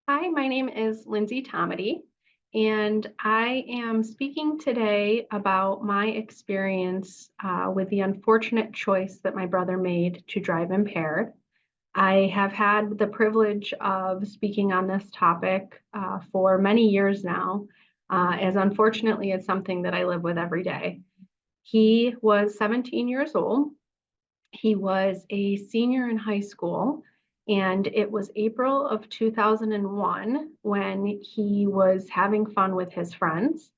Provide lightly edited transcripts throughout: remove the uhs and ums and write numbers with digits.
Hi, my name is Lindsay Tomidy, and I am speaking today about my experience with the unfortunate choice that my brother made to drive impaired. I have had the privilege of speaking on this topic for many years now, as unfortunately it's something that I live with every day. He was 17 years old. He was a senior in high school, and it was April of 2001 when he was having fun with his friends.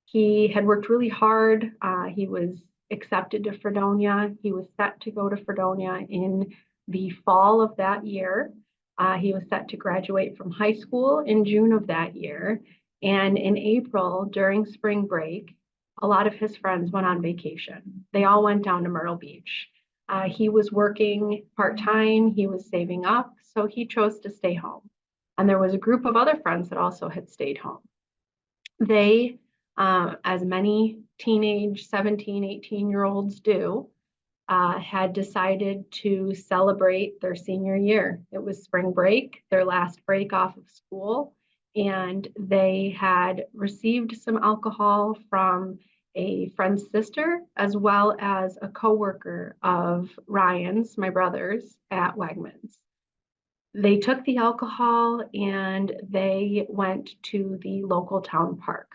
He had worked really hard. He was accepted to Fredonia. He was set to go to Fredonia in the fall of that year. He was set to graduate from high school in June of that year. And in April, during spring break, a lot of his friends went on vacation. They all went down to Myrtle Beach. He was working part-time, he was saving up, so he chose to stay home. And there was a group of other friends that also had stayed home. They, as many teenage 17, 18-year-olds do, had decided to celebrate their senior year. It was spring break, their last break off of school, and they had received some alcohol from a friend's sister, as well as a coworker of Ryan's, my brother's, at Wegmans. They took the alcohol and they went to the local town park.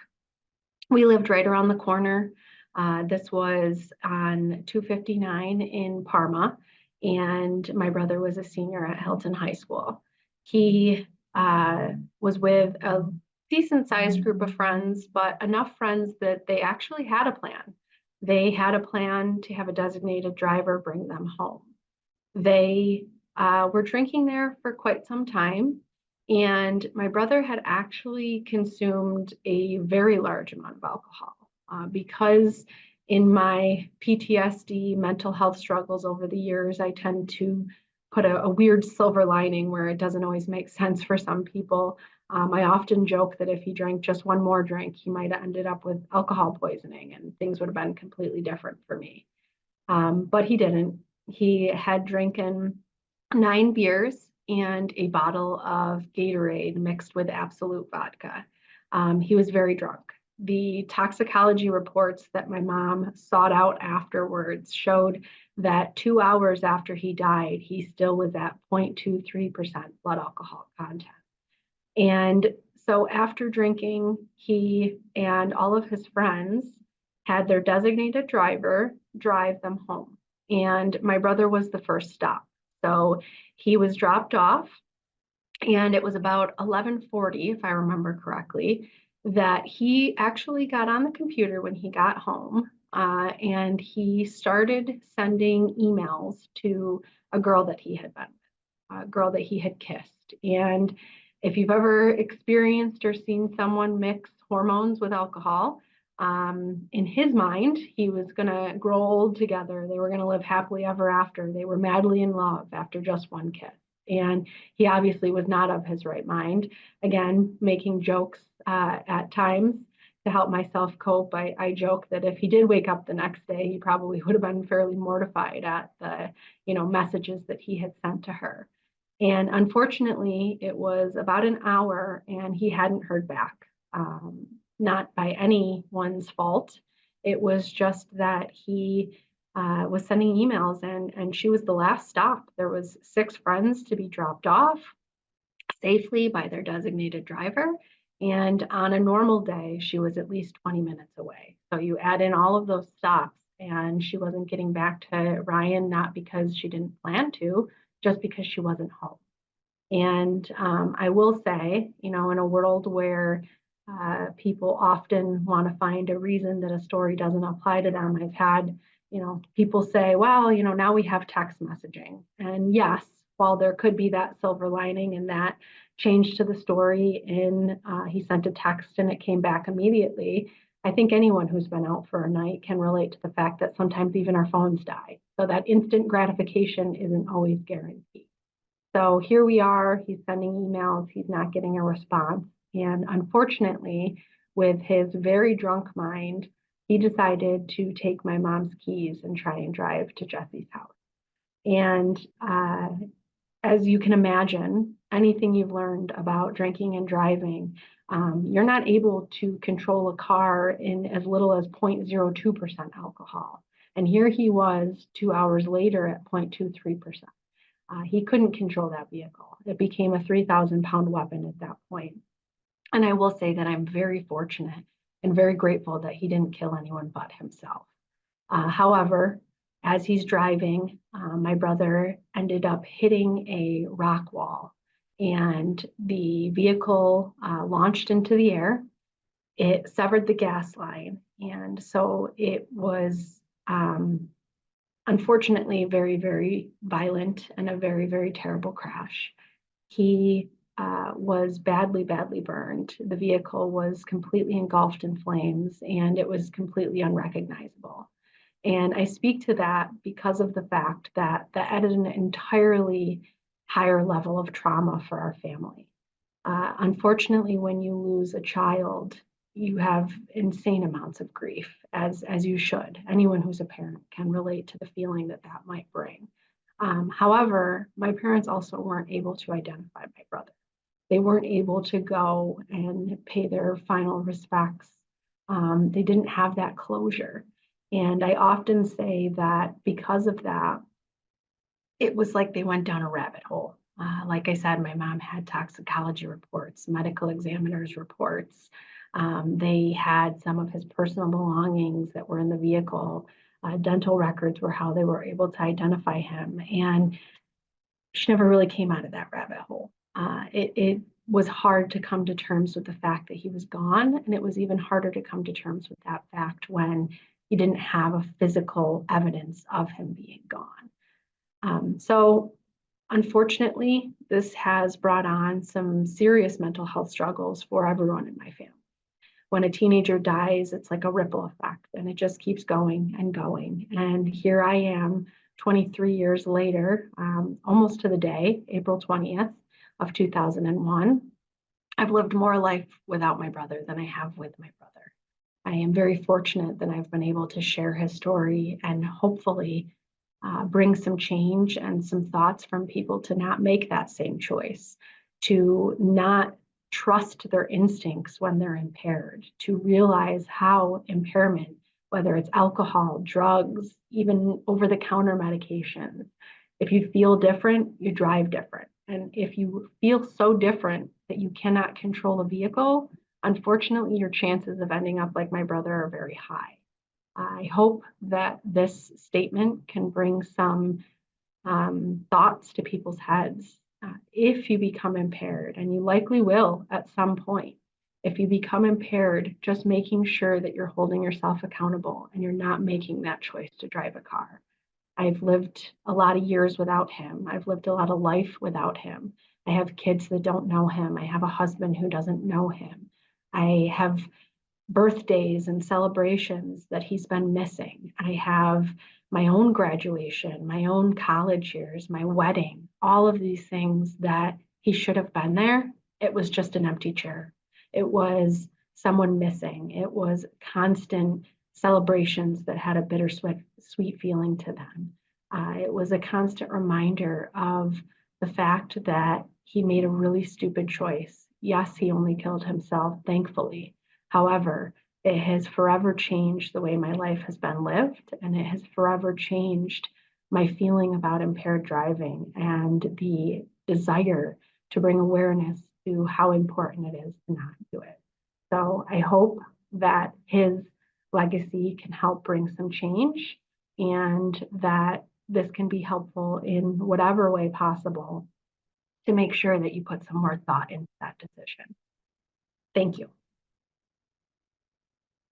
We lived right around the corner. This was on 259 in Parma, and my brother was a senior at Hilton High School. He was with a decent sized group of friends, but enough friends that they actually had a plan. They had a plan to have a designated driver bring them home. They were drinking there for quite some time, and my brother had actually consumed a very large amount of alcohol because in my PTSD mental health struggles over the years, I tend to put a weird silver lining where it doesn't always make sense for some people. I often joke that if he drank just one more drink, he might have ended up with alcohol poisoning and things would have been completely different for me. But he didn't. He had drinking 9 beers and a bottle of Gatorade mixed with Absolute vodka. He was very drunk. The toxicology reports that my mom sought out afterwards showed that 2 hours after he died, he still was at 0.23% blood alcohol content. And so after drinking, he and all of his friends had their designated driver drive them home. And my brother was the first stop. So he was dropped off, and it was about 11:40, if I remember correctly, that he actually got on the computer when he got home, and he started sending emails to a girl that he had been with, a girl that he had kissed. And if you've ever experienced or seen someone mix hormones with alcohol, in his mind, he was going to grow old together. They were going to live happily ever after. They were madly in love after just one kiss. And he obviously was not of his right mind. Again, making jokes at times to help myself cope. I joke that if he did wake up the next day, he probably would have been fairly mortified at the, messages that he had sent to her. And unfortunately, it was about an hour and he hadn't heard back. Not by anyone's fault. It was just that he was sending emails, and she was the last stop. There was 6 friends to be dropped off safely by their designated driver. And on a normal day, she was at least 20 minutes away. So you add in all of those stops, and she wasn't getting back to Ryan, not because she didn't plan to, just because she wasn't home. And I will say, in a world where people often want to find a reason that a story doesn't apply to them. I've had, people say, well, now we have text messaging. And yes, while there could be that silver lining and that change to the story in he sent a text and it came back immediately, I think anyone who's been out for a night can relate to the fact that sometimes even our phones die. So that instant gratification isn't always guaranteed. So here we are, he's sending emails, he's not getting a response. And unfortunately, with his very drunk mind, he decided to take my mom's keys and try and drive to Jesse's house. And as you can imagine, anything you've learned about drinking and driving, you're not able to control a car in as little as 0.02% alcohol. And here he was 2 hours later at 0.23%. He couldn't control that vehicle. It became a 3,000-pound weapon at that point. And I will say that I'm very fortunate and very grateful that he didn't kill anyone but himself. However, as he's driving, my brother ended up hitting a rock wall, and the vehicle launched into the air. It severed the gas line, and so it was unfortunately very, very violent and a very, very terrible crash. He was badly, badly burned. The vehicle was completely engulfed in flames, and it was completely unrecognizable. And I speak to that because of the fact that that added an entirely higher level of trauma for our family. Unfortunately, when you lose a child, you have insane amounts of grief, as you should. Anyone who's a parent can relate to the feeling that that might bring. However, my parents also weren't able to identify my brother. They weren't able to go and pay their final respects. They didn't have that closure. And I often say that because of that, it was like they went down a rabbit hole. Like I said, my mom had toxicology reports, medical examiners reports. They had some of his personal belongings that were in the vehicle. Dental records were how they were able to identify him. And she never really came out of that rabbit hole. It was hard to come to terms with the fact that he was gone. And it was even harder to come to terms with that fact when he didn't have a physical evidence of him being gone. So unfortunately, this has brought on some serious mental health struggles for everyone in my family. When a teenager dies, it's like a ripple effect, and it just keeps going and going. And here I am 23 years later, almost to the day, April 20th of 2001. I've lived more life without my brother than I have with my brother. I am very fortunate that I've been able to share his story and hopefully bring some change and some thoughts from people to not make that same choice, to not trust their instincts when they're impaired, to realize how impairment, whether it's alcohol, drugs, even over-the-counter medications, if you feel different, you drive different. And if you feel so different that you cannot control a vehicle, unfortunately, your chances of ending up like my brother are very high. I hope that this statement can bring some thoughts to people's heads. If you become impaired, and you likely will at some point, if you become impaired, just making sure that you're holding yourself accountable and you're not making that choice to drive a car. I've lived a lot of years without him. I've lived a lot of life without him. I have kids that don't know him. I have a husband who doesn't know him. I have birthdays and celebrations that he's been missing. I have my own graduation, my own college years, my wedding, all of these things that he should have been there. It was just an empty chair. It was someone missing. It was constant celebrations that had a bittersweet sweet feeling to them. It was a constant reminder of the fact that he made a really stupid choice. Yes, he only killed himself, thankfully. However, it has forever changed the way my life has been lived, and it has forever changed my feeling about impaired driving and the desire to bring awareness to how important it is to not do it. So I hope that his legacy can help bring some change, and that this can be helpful in whatever way possible to make sure that you put some more thought into that decision. Thank you.